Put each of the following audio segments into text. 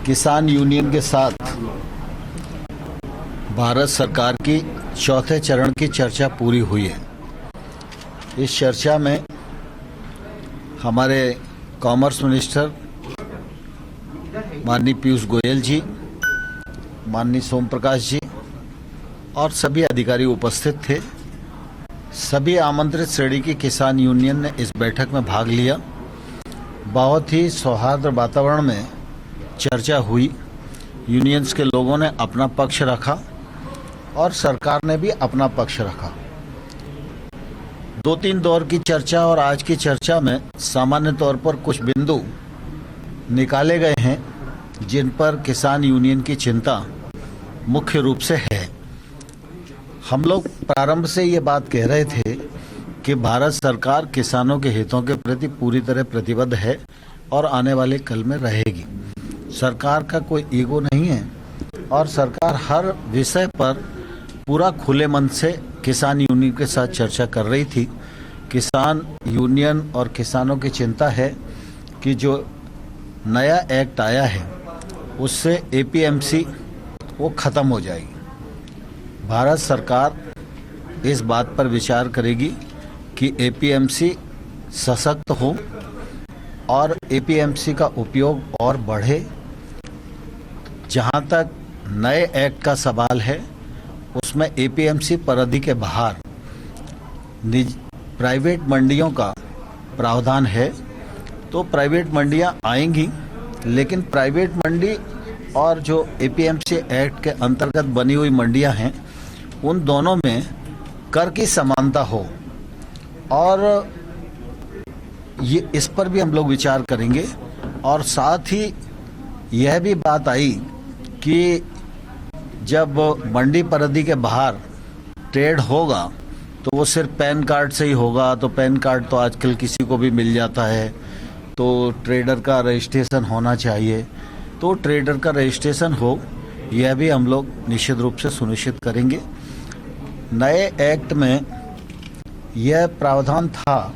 किसान यूनियन के साथ भारत सरकार की चौथे चरण की चर्चा पूरी हुई है। इस चर्चा में हमारे कॉमर्स मिनिस्टर माननीय पीयूष गोयल जी, माननीय सोम प्रकाश जी और सभी अधिकारी उपस्थित थे। सभी आमंत्रित श्रेणी की किसान यूनियन ने इस बैठक में भाग लिया। बहुत ही सौहार्द वातावरण में चर्चा हुई। यूनियंस के लोगों ने अपना पक्ष रखा और सरकार ने भी अपना पक्ष रखा। 2-3 दौर की चर्चा और आज की चर्चा में सामान्य तौर पर कुछ बिंदु निकाले गए हैं जिन पर किसान यूनियन की चिंता मुख्य रूप से है। हम लोग प्रारंभ से ये बात कह रहे थे कि भारत सरकार किसानों के हितों के प्रति पूरी तरह प्रतिबद्ध है और आने वाले कल में रहेगी। सरकार का कोई ईगो नहीं है और सरकार हर विषय पर पूरा खुले मन से किसान यूनियन के साथ चर्चा कर रही थी। किसान यूनियन और किसानों की चिंता है कि जो नया एक्ट आया है उससे एपीएमसी वो ख़त्म हो जाएगी। भारत सरकार इस बात पर विचार करेगी कि एपीएमसी सशक्त हो और एपीएमसी का उपयोग और बढ़े। जहाँ तक नए एक्ट का सवाल है उसमें एपीएमसी परिधि के बाहर प्राइवेट मंडियों का प्रावधान है। तो प्राइवेट मंडियां आएंगी, लेकिन प्राइवेट मंडी और जो एपीएमसी एक्ट के अंतर्गत बनी हुई मंडियां हैं उन दोनों में कर की समानता हो और ये इस पर भी हम लोग विचार करेंगे। और साथ ही यह भी बात आई कि जब मंडी परिधि के बाहर ट्रेड होगा तो वो सिर्फ पैन कार्ड से ही होगा। तो पैन कार्ड तो आजकल किसी को भी मिल जाता है, तो ट्रेडर का रजिस्ट्रेशन होना चाहिए। तो ट्रेडर का रजिस्ट्रेशन हो, यह भी हम लोग निश्चित रूप से सुनिश्चित करेंगे। नए एक्ट में यह प्रावधान था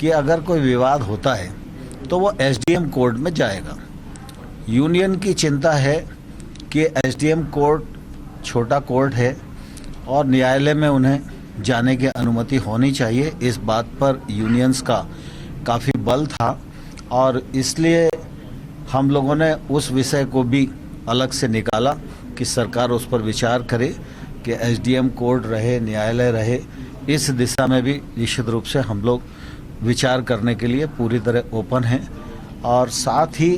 कि अगर कोई विवाद होता है तो वो एसडीएम कोर्ट में जाएगा। यूनियन की चिंता है कि एसडीएम कोर्ट छोटा कोर्ट है और न्यायालय में उन्हें जाने की अनुमति होनी चाहिए। इस बात पर यूनियंस का काफ़ी बल था और इसलिए हम लोगों ने उस विषय को भी अलग से निकाला कि सरकार उस पर विचार करे कि एसडीएम कोर्ट रहे, न्यायालय रहे। इस दिशा में भी निश्चित रूप से हम लोग विचार करने के लिए पूरी तरह ओपन हैं। और साथ ही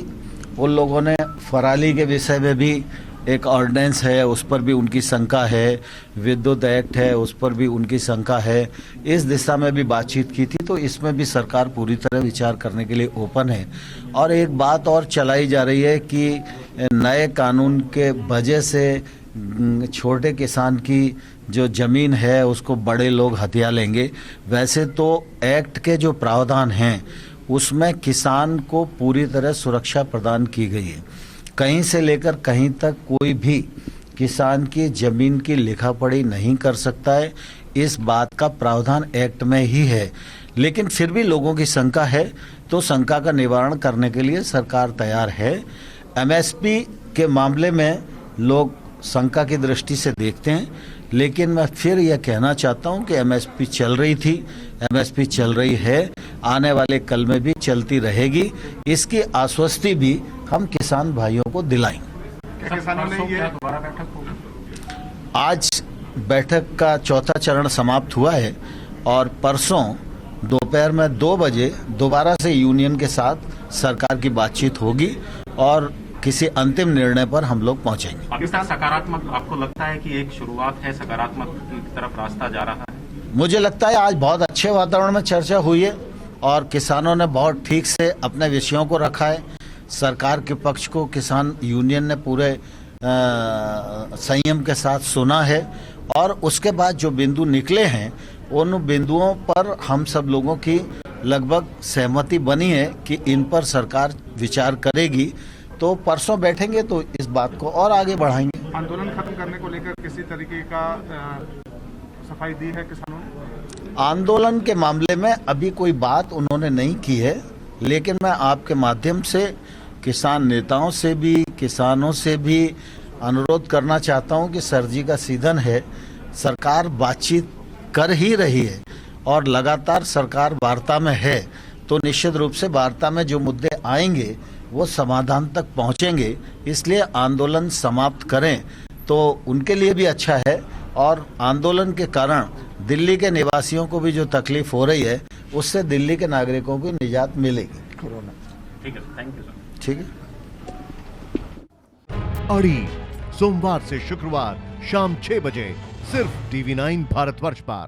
उन लोगों ने फराली के विषय में भी एक ऑर्डिनेंस है, उस पर भी उनकी शंका है। विद्युत एक्ट है, उस पर भी उनकी शंका है। इस दिशा में भी बातचीत की थी। तो इसमें भी सरकार पूरी तरह विचार करने के लिए ओपन है। और एक बात और चलाई जा रही है कि नए कानून के वजह से छोटे किसान की जो ज़मीन है उसको बड़े लोग हथिया लेंगे। वैसे तो एक्ट के जो प्रावधान हैं उसमें किसान को पूरी तरह सुरक्षा प्रदान की गई है। कहीं से लेकर कहीं तक कोई भी किसान की ज़मीन की लिखा पढ़ी नहीं कर सकता है। इस बात का प्रावधान एक्ट में ही है। लेकिन फिर भी लोगों की शंका है, तो शंका का निवारण करने के लिए सरकार तैयार है। एमएसपी के मामले में लोग शंका की दृष्टि से देखते हैं, लेकिन मैं फिर यह कहना चाहता हूं कि एमएसपी चल रही थी, एमएसपी चल रही है, आने वाले कल में भी चलती रहेगी। इसकी आश्वस्ति भी हम किसान भाइयों को दिलाएंगे। किसानों ने ये दोबारा बैठक होगी। आज बैठक का चौथा चरण समाप्त हुआ है और परसों दोपहर में 2 बजे दोबारा से यूनियन के साथ सरकार की बातचीत होगी और किसी अंतिम निर्णय पर हम लोग पहुंचेंगे। पाकिस्तान सकारात्मक आपको लगता है कि एक शुरुआत है, सकारात्मक की तरफ रास्ता जा रहा है? मुझे लगता है आज बहुत अच्छे वातावरण में चर्चा हुई है और किसानों ने बहुत ठीक से अपने विषयों को रखा है। सरकार के पक्ष को किसान यूनियन ने पूरे संयम के साथ सुना है और उसके बाद जो बिंदु निकले हैं उन बिंदुओं पर हम सब लोगों की लगभग सहमति बनी है कि इन पर सरकार विचार करेगी। तो परसों बैठेंगे तो इस बात को और आगे बढ़ाएंगे। आंदोलन खत्म करने को लेकर किसी तरीके का सफाई दी है किसानों ने? आंदोलन के मामले में अभी कोई बात उन्होंने नहीं की है, लेकिन मैं आपके माध्यम से किसान नेताओं से भी किसानों से भी अनुरोध करना चाहता हूं कि सर्दी का सीजन है, सरकार बातचीत कर ही रही है और लगातार सरकार वार्ता में है, तो निश्चित रूप से वार्ता में जो मुद्दे आएंगे वो समाधान तक पहुंचेंगे। इसलिए आंदोलन समाप्त करें तो उनके लिए भी अच्छा है और आंदोलन के कारण दिल्ली के निवासियों को भी जो तकलीफ हो रही है उससे दिल्ली के नागरिकों को निजात मिलेगी। ठीक है, थैंक यू सर। ठीक है। अड़ी सोमवार से शुक्रवार शाम 6 बजे सिर्फ TV9 भारतवर्ष पर।